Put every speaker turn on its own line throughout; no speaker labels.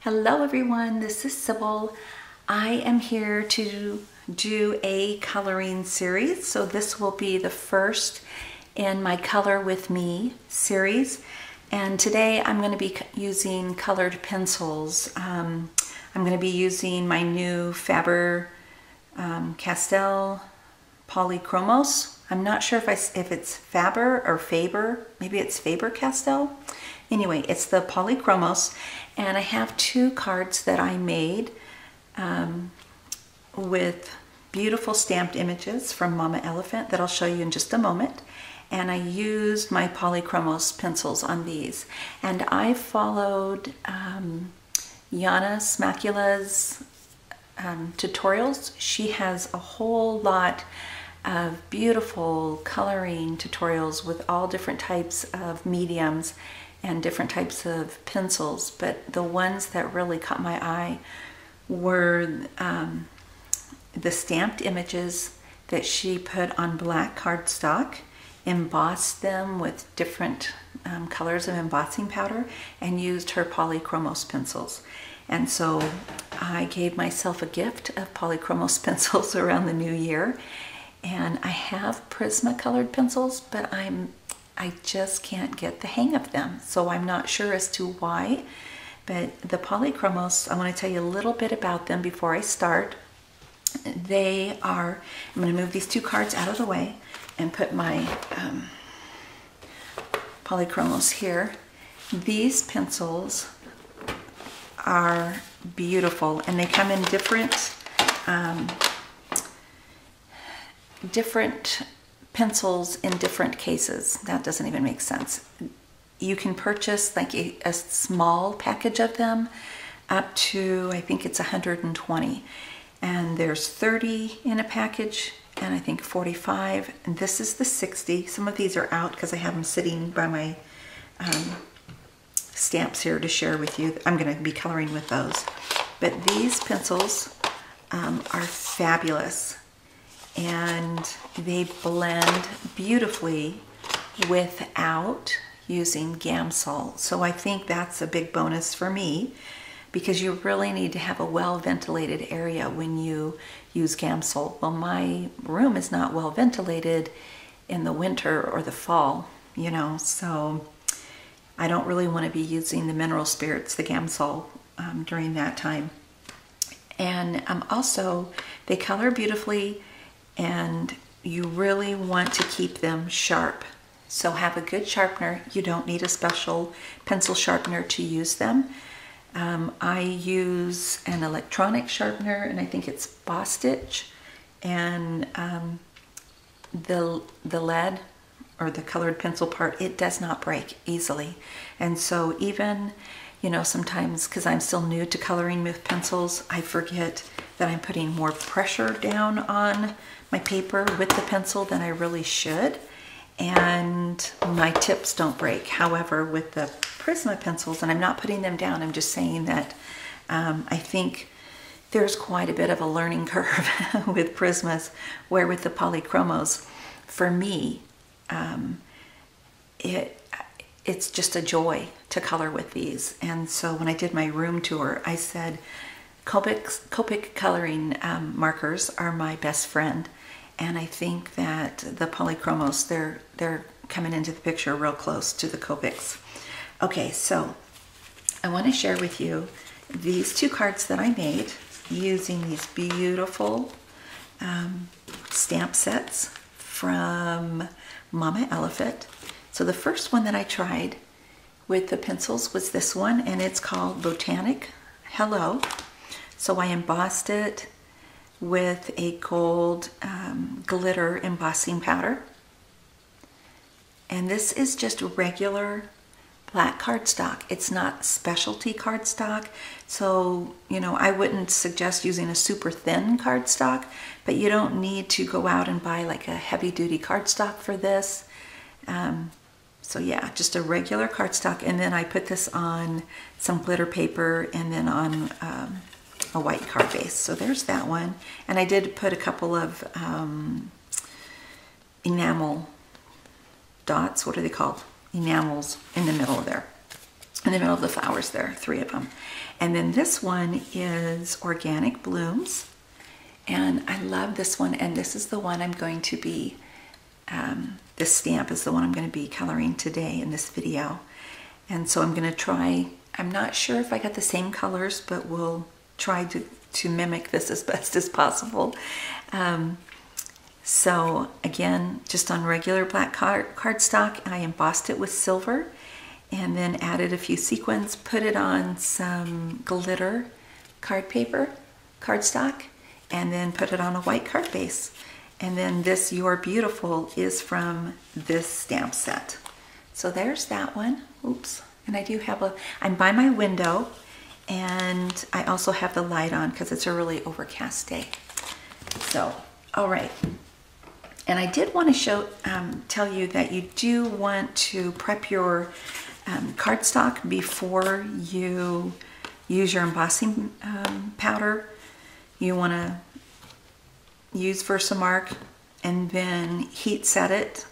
Hello everyone, this is Sybil. I am here to do a coloring series. So this will be the first in my Color With Me series. And today I'm going to be using colored pencils. I'm going to be using my new Faber-Castell Polychromos. I'm not sure if it's Faber or Faber. Maybe it's Faber-Castell. Anyway, it's the Polychromos, and I have two cards that I made with beautiful stamped images from Mama Elephant that I'll show you in just a moment. And I used my Polychromos pencils on these. And I followed Yana Smakula's tutorials. She has a whole lot of beautiful coloring tutorials with all different types of mediums and different types of pencils, but the ones that really caught my eye were the stamped images that she put on black cardstock, embossed them with different colors of embossing powder, and used her Polychromos pencils. And so I gave myself a gift of Polychromos pencils around the new year, and I have Prismacolor pencils, but I just can't get the hang of them. So I'm not sure as to why, but the Polychromos, I want to tell you a little bit about them before I start. They are, I'm going to move these two cards out of the way and put my Polychromos here. These pencils are beautiful, and they come in different pencils in different cases. That doesn't even make sense. You can purchase like a small package of them up to, I think it's 120. And there's 30 in a package, and I think 45. And this is the 60. Some of these are out because I have them sitting by my stamps here to share with you. I'm going to be coloring with those. But these pencils are fabulous. And they blend beautifully without using Gamsol. So I think that's a big bonus for me, because you really need to have a well-ventilated area when you use Gamsol. Well, my room is not well ventilated in the winter or the fall, you know, so I don't really want to be using the mineral spirits, the Gamsol, during that time. And also, they color beautifully, and you really want to keep them sharp. So have a good sharpener. You don't need a special pencil sharpener to use them. I use an electronic sharpener, and I think it's Bostitch, and the lead or the colored pencil part, it does not break easily. And so even, you know, sometimes, because I'm still new to coloring with pencils, I forget that I'm putting more pressure down on my paper with the pencil than I really should, and my tips don't break. However, with the Prisma pencils, and I'm not putting them down, I'm just saying that I think there's quite a bit of a learning curve with Prismas, where with the Polychromos, for me, it's just a joy to color with these. And so when I did my room tour, I said Copic coloring markers are my best friend, and I think that the Polychromos, they're coming into the picture real close to the Copics. Okay, so I want to share with you these two cards that I made using these beautiful stamp sets from Mama Elephant. So the first one that I tried with the pencils was this one, and it's called Botanic Hello. So I embossed it with a gold glitter embossing powder. And this is just regular black cardstock. It's not specialty cardstock. So, you know, I wouldn't suggest using a super thin cardstock, but you don't need to go out and buy like a heavy duty cardstock for this. So yeah, just a regular cardstock. And then I put this on some glitter paper, and then on a white card base. So there's that one. And I did put a couple of enamel dots, what are they called? Enamels in the middle there. in the middle of the flowers there, 3 of them. And then this one is Organic Blooms. And I love this one. And this is the one I'm going to be, this stamp is the one I'm going to be coloring today in this video. And so I'm going to try, I'm not sure if I got the same colors, but we'll try to mimic this as best as possible. So again, just on regular black cardstock, I embossed it with silver and then added a few sequins, put it on some glitter card paper, cardstock, and then put it on a white card base. And then this You're Beautiful is from this stamp set. So there's that one. Oops. And I do have I'm by my window, and I also have the light on because it's a really overcast day. So, all right. And I did want to tell you that you do want to prep your cardstock before you use your embossing powder. You want to use Versamark and then heat set it,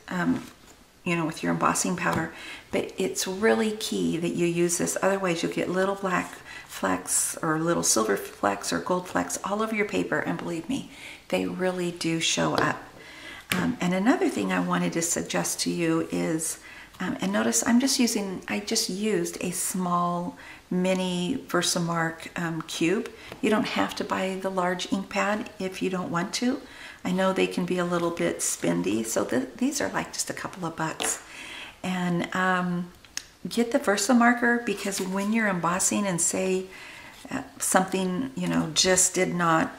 you know, with your embossing powder. But it's really key that you use this, otherwise you'll get little black flecks or little silver flecks or gold flecks all over your paper, and believe me, they really do show up. And another thing I wanted to suggest to you is, and notice I just used a small mini Versamark cube. You don't have to buy the large ink pad if you don't want to. I know they can be a little bit spendy, so these are like just a couple of bucks. And get the Versamarker, because when you're embossing and say something, you know, just did not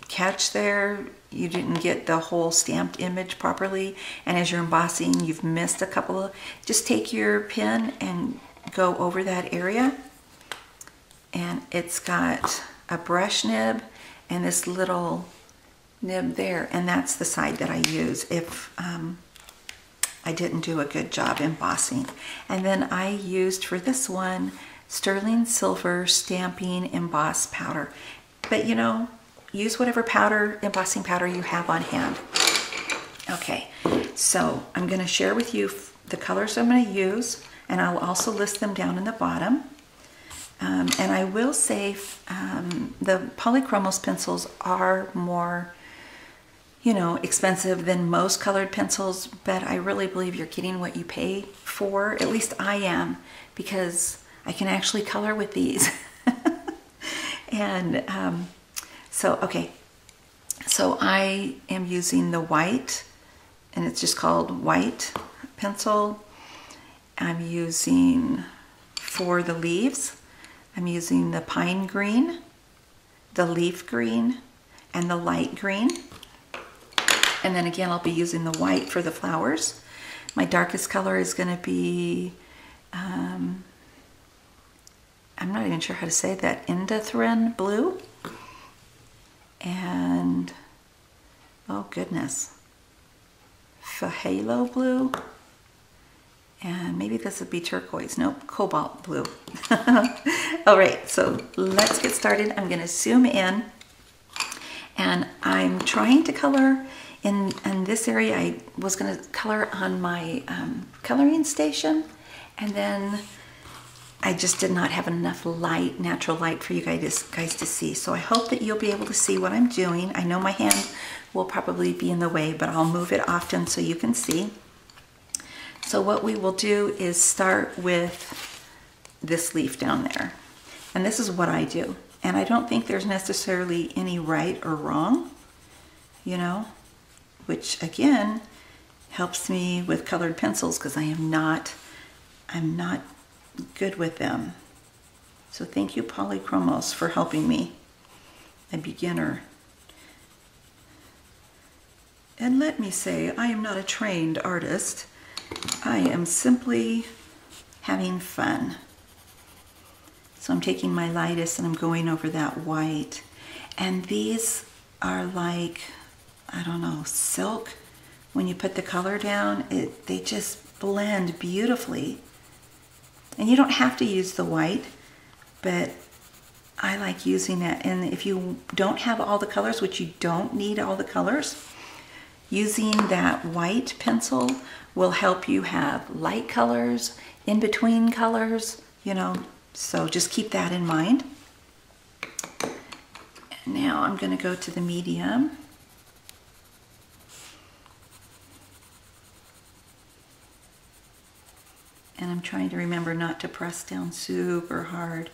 catch there, you didn't get the whole stamped image properly, and as you're embossing you've missed a couple of, just take your pen and go over that area. And it's got a brush nib and this little nib there, and that's the side that I use if I didn't do a good job embossing. And then I used for this one sterling silver stamping emboss powder. But you know, use whatever powder, embossing powder you have on hand. Okay, so I'm going to share with you the colors I'm going to use, and I'll also list them down in the bottom. And I will say the Polychromos pencils are more, you know, expensive than most colored pencils, but I really believe you're getting what you pay for. At least I am, because I can actually color with these. And so, okay, so I am using the white, and it's just called white pencil. I'm using, for the leaves, I'm using the pine green, the leaf green, and the light green. And then again, I'll be using the white for the flowers. My darkest color is going to be, I'm not even sure how to say that, Indanthrene Blue. And, oh goodness, Phthalo Blue. And maybe this would be turquoise. Nope, Cobalt Blue. All right, so let's get started. I'm going to zoom in, and I'm trying to color in this area. I was going to color on my coloring station, and then I just did not have enough light, natural light, for you guys to see. So I hope that you'll be able to see what I'm doing. I know my hand will probably be in the way, but I'll move it often so you can see. So what we will do is start with this leaf down there. And this is what I do. And I don't think there's necessarily any right or wrong, you know, which again helps me with colored pencils, because I'm not good with them. So thank you, Polychromos, for helping me, a beginner. And let me say, I am not a trained artist. I am simply having fun. So I'm taking my lightest and I'm going over that white. And these are like, I don't know, silk. When you put the color down, they just blend beautifully. And you don't have to use the white, but I like using that. And if you don't have all the colors, which you don't need all the colors, using that white pencil will help you have light colors, in between colors, you know, so just keep that in mind. And now I'm going to go to the medium. And I'm trying to remember not to press down super hard.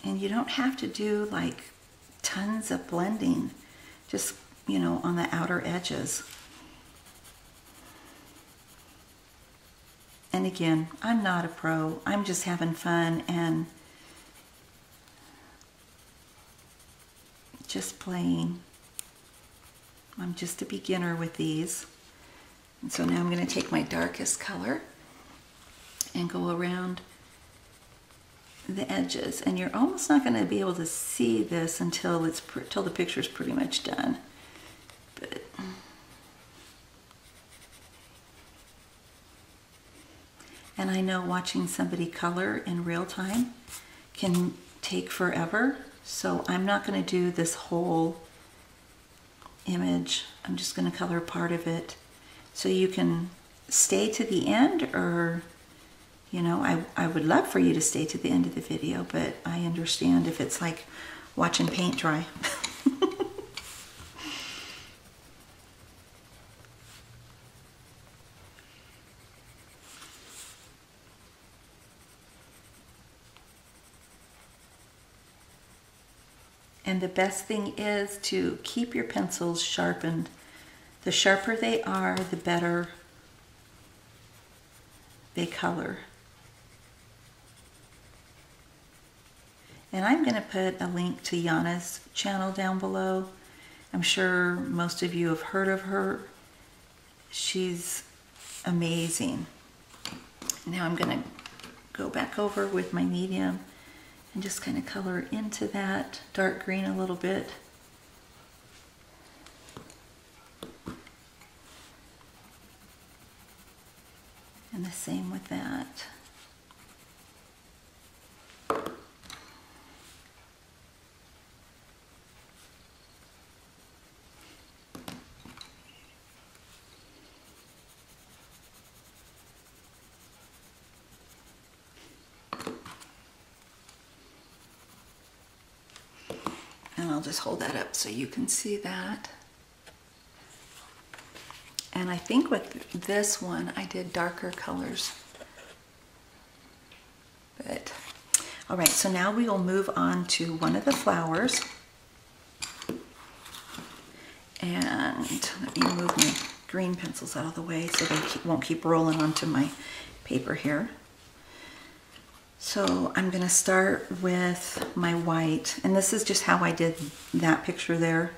And you don't have to do like tons of blending, just, you know, on the outer edges. And again, I'm not a pro. I'm just having fun and just playing. I'm just a beginner with these. And so now I'm going to take my darkest color and go around the edges. And you're almost not going to be able to see this until the picture's pretty much done. But and I know watching somebody color in real time can take forever, so I'm not going to do this whole image. I'm just going to color part of it. So you can stay to the end, or, you know, I would love for you to stay to the end of the video, but I understand if it's like watching paint dry. And the best thing is to keep your pencils sharpened. The sharper they are, the better they color. And I'm going to put a link to Yana's channel down below. I'm sure most of you have heard of her. She's amazing. Now I'm going to go back over with my medium and just kind of color into that dark green a little bit. And the same with that. And I'll just hold that up so you can see that. And I think with this one, I did darker colors. But, all right, so now we will move on to one of the flowers. And let me move my green pencils out of the way so they won't keep rolling onto my paper here. So I'm going to start with my white, and this is just how I did that picture there.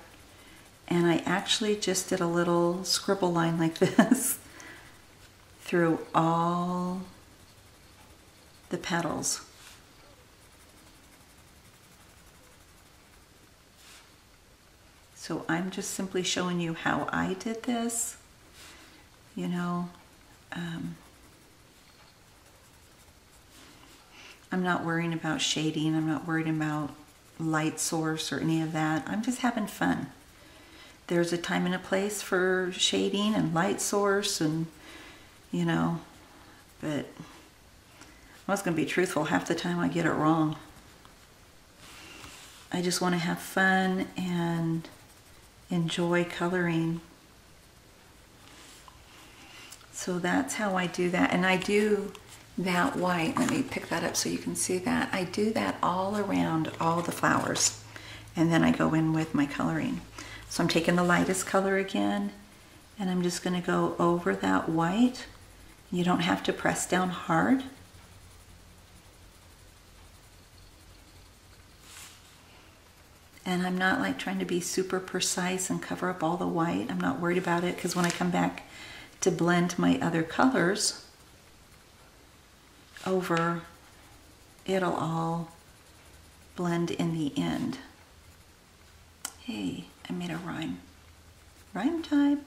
And I actually just did a little scribble line like this through all the petals. So I'm just simply showing you how I did this, you know. I'm not worrying about shading. I'm not worried about light source or any of that. I'm just having fun. There's a time and a place for shading and light source, and, you know, but I was going to be truthful, half the time I get it wrong. I just want to have fun and enjoy coloring. So that's how I do that. And I do that white. Let me pick that up so you can see that. I do that all around all the flowers. And then I go in with my coloring. So I'm taking the lightest color again, and I'm just going to go over that white. You don't have to press down hard. And I'm not like trying to be super precise and cover up all the white. I'm not worried about it, because when I come back to blend my other colors over, it'll all blend in the end. Hey, I made a rhyme. Rhyme time.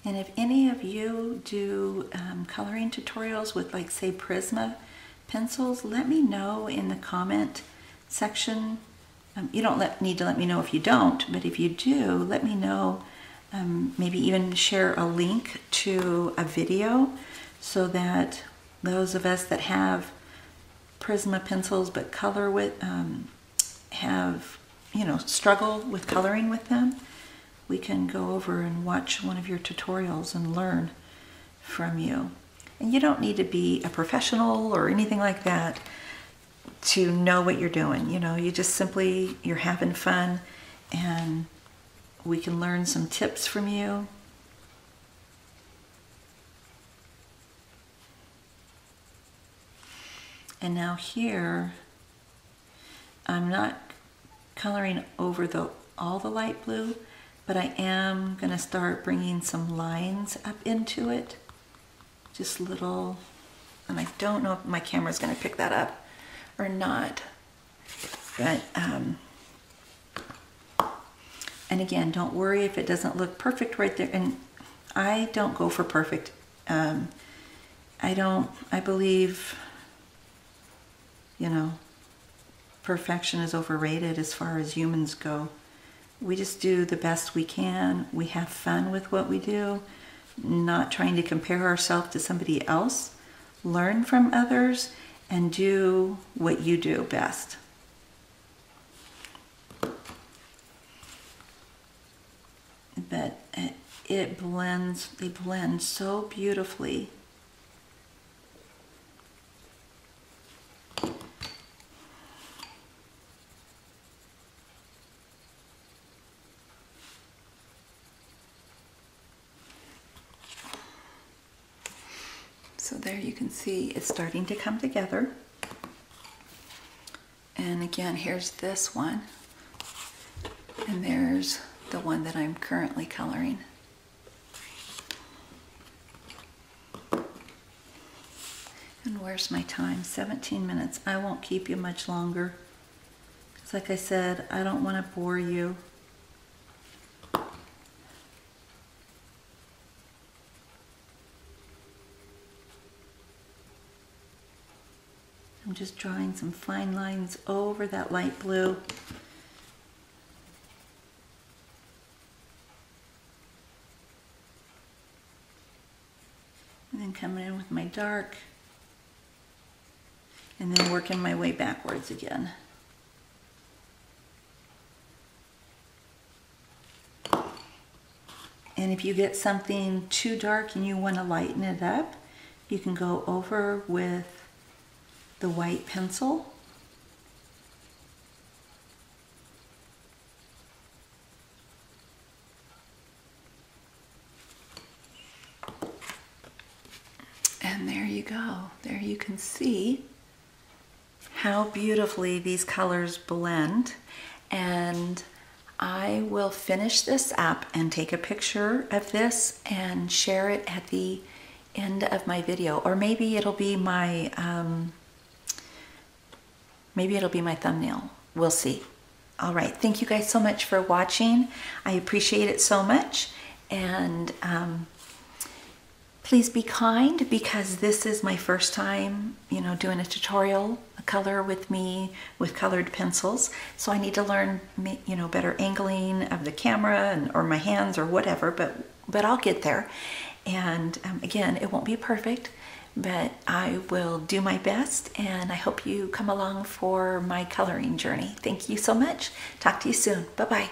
And if any of you do coloring tutorials with, like, say, Prisma pencils, let me know in the comment section. You don't need to let me know if you don't, but if you do, let me know. Maybe even share a link to a video so that those of us that have Prisma pencils but color with, struggle with coloring with them, we can go over and watch one of your tutorials and learn from you. And you don't need to be a professional or anything like that to know what you're doing. You know, you just simply, you're having fun, and we can learn some tips from you. And now here, I'm not coloring over all the light blue, but I am going to start bringing some lines up into it. Just little, and I don't know if my camera's going to pick that up or not. But, and again, don't worry if it doesn't look perfect right there. And I don't go for perfect. I believe, you know, perfection is overrated as far as humans go. We just do the best we can. We have fun with what we do, not trying to compare ourselves to somebody else. Learn from others and do what you do best. But it blends, they blend so beautifully. So there you can see it's starting to come together. And again, here's this one. And there's the one that I'm currently coloring. And where's my time? 17 minutes. I won't keep you much longer. Because like I said, I don't want to bore you. I'm just drawing some fine lines over that light blue. And then coming in with my dark. And then working my way backwards again. And if you get something too dark and you want to lighten it up, you can go over with the white pencil. And there you go. There you can see how beautifully these colors blend. And I will finish this up and take a picture of this and share it at the end of my video. Or maybe it'll be my thumbnail. We'll see. All right. Thank you guys so much for watching. I appreciate it so much. And please be kind, because this is my first time, you know, doing a tutorial, a color with me with colored pencils. So I need to learn, you know, better angling of the camera or my hands or whatever, but I'll get there. And again, it won't be perfect, but I will do my best, and I hope you come along for my coloring journey. Thank you so much. Talk to you soon. Bye-bye.